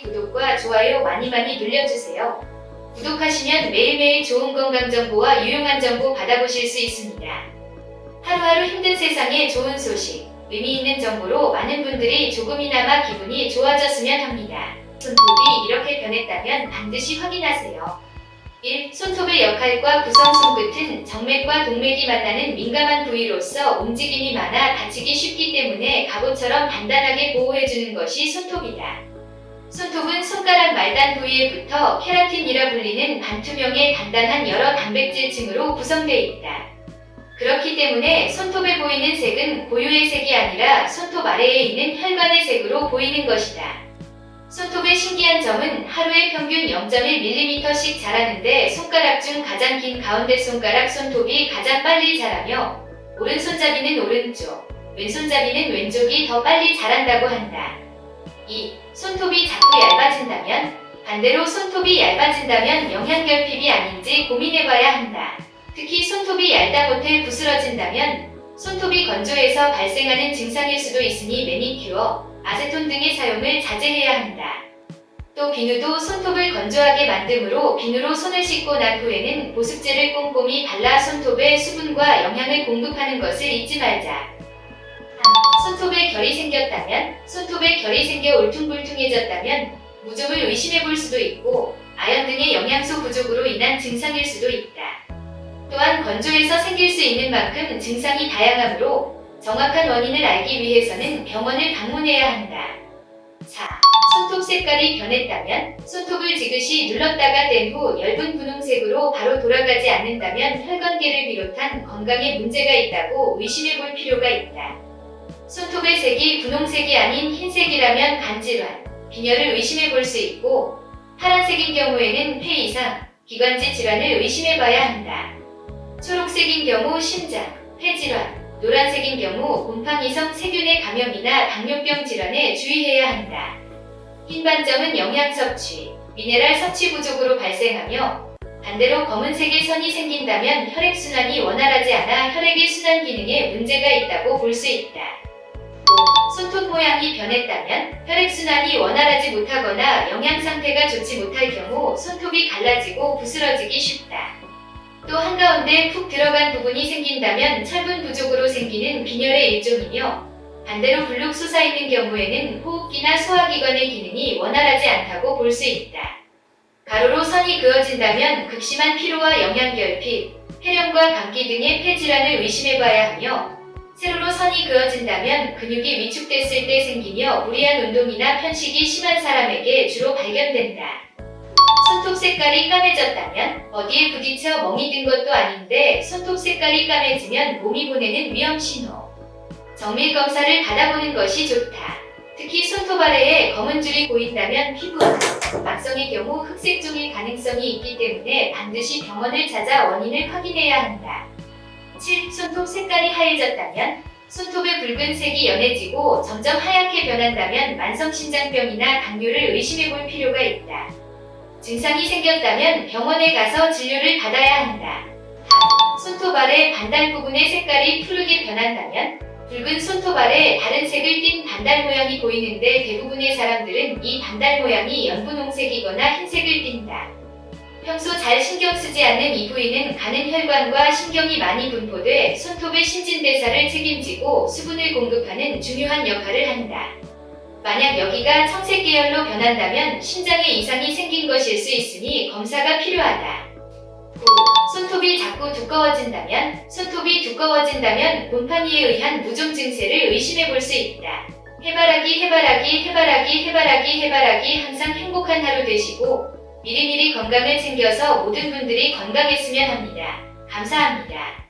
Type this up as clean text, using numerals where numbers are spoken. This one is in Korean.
구독과 좋아요 많이 눌러주세요. 구독하시면 매일매일 좋은 건강 정보와 유용한 정보 받아보실 수 있습니다. 하루하루 힘든 세상에 좋은 소식, 의미 있는 정보로 많은 분들이 조금이나마 기분이 좋아졌으면 합니다. 손톱이 이렇게 변했다면 반드시 확인하세요. 1. 손톱의 역할과 구성. 손끝은 정맥과 동맥이 만나는 민감한 부위로서 움직임이 많아 다치기 쉽기 때문에 갑옷처럼 단단하게 보호해주는 것이 손톱이다. 손톱은 손가락 말단 부위에 붙어 케라틴이라 불리는 반투명의 단단한 여러 단백질층으로 구성되어 있다. 그렇기 때문에 손톱에 보이는 색은 고유의 색이 아니라 손톱 아래에 있는 혈관의 색으로 보이는 것이다. 손톱의 신기한 점은 하루에 평균 0.1mm씩 자라는데 손가락 중 가장 긴 가운데 손가락 손톱이 가장 빨리 자라며 오른손잡이는 오른쪽, 왼손잡이는 왼쪽이 더 빨리 자란다고 한다. 2. 손톱이 자꾸 얇아진다면? 반대로 손톱이 얇아진다면 영양결핍이 아닌지 고민해봐야 한다. 특히 손톱이 얇다 못해 부스러진다면 손톱이 건조해서 발생하는 증상일 수도 있으니 매니큐어, 아세톤 등의 사용을 자제해야 한다. 또 비누도 손톱을 건조하게 만드므로 비누로 손을 씻고 난 후에는 보습제를 꼼꼼히 발라 손톱에 수분과 영양을 공급하는 것을 잊지 말자. 3. 손톱에 결이 생겼다면? 손톱에 결이 생겨 울퉁불퉁해졌다면 무좀을 의심해 볼 수도 있고 아연 등의 영양소 부족으로 인한 증상일 수도 있다. 또한 건조해서 생길 수 있는 만큼 증상이 다양하므로 정확한 원인을 알기 위해서는 병원을 방문해야 한다. 4. 손톱 색깔이 변했다면? 손톱을 지그시 눌렀다가 뗀 후 엷은 분홍색으로 바로 돌아가지 않는다면 혈관계를 비롯한 건강에 문제가 있다고 의심해 볼 필요가 있다. 손톱의 색이 분홍색이 아닌 흰색이라면 간질환, 빈혈을 의심해 볼 수 있고 파란색인 경우에는 폐 이상, 기관지 질환을 의심해 봐야 한다. 초록색인 경우 심장, 폐질환, 노란색인 경우 곰팡이성 세균의 감염이나 당뇨병 질환에 주의해야 한다. 흰 반점은 영양 섭취, 미네랄 섭취 부족으로 발생하며 반대로 검은색의 선이 생긴다면 혈액순환이 원활하지 않아 혈액의 순환 기능에 문제가 있다고 볼 수 있다. 5. 손톱 모양이 변했다면? 혈액순환이 원활하지 못하거나 영양 상태가 좋지 못할 경우 손톱이 갈라지고 부스러지기 쉽다. 또 한가운데 푹 들어간 부분이 생긴다면 철분 부족으로 생기는 빈혈의 일종이며 반대로 불룩 솟아있는 경우에는 호흡기나 소화기관의 기능이 원활하지 않다고 볼 수 있다. 가로로 선이 그어진다면 극심한 피로와 영양결핍, 폐렴과 감기 등의 폐질환을 의심해봐야 하며 세로로 선이 그어진다면 근육이 위축됐을 때 생기며 무리한 운동이나 편식이 심한 사람에게 주로 발견된다. 손톱 색깔이 까매졌다면? 어디에 부딪혀 멍이 든 것도 아닌데 손톱 색깔이 까매지면 몸이 보내는 위험 신호. 정밀 검사를 받아보는 것이 좋다. 특히 손톱 아래에 검은 줄이 보인다면 피부암, 막성의 경우 흑색종일 가능성이 있기 때문에 반드시 병원을 찾아 원인을 확인해야 한다. 7. 손톱 색깔이 하얘졌다면? 손톱의 붉은색이 연해지고 점점 하얗게 변한다면 만성심장병이나 당뇨를 의심해 볼 필요가 있다. 증상이 생겼다면 병원에 가서 진료를 받아야 한다. 8. 손톱 아래 반달 부분의 색깔이 푸르게 변한다면? 붉은 손톱 아래 다른 색을 띤 반달 모양이 보이는데 대부분의 사람들은 이 반달 모양이 연분홍색이거나 흰색을 띈다. 평소 잘 신경 쓰지 않는 이 부위는 가는 혈관과 신경이 많이 분포돼 손톱의 신진대사를 책임지고 수분을 공급하는 중요한 역할을 한다. 만약 여기가 청색 계열로 변한다면 심장에 이상이 생긴 것일 수 있으니 검사가 필요하다. 9. 손톱이 자꾸 두꺼워진다면? 손톱이 두꺼워진다면 곰팡이에 의한 무좀 증세를 의심해 볼 수 있다. 해바라기 항상 행복한 하루 되시고 미리미리 건강을 챙겨서 모든 분들이 건강했으면 합니다. 감사합니다.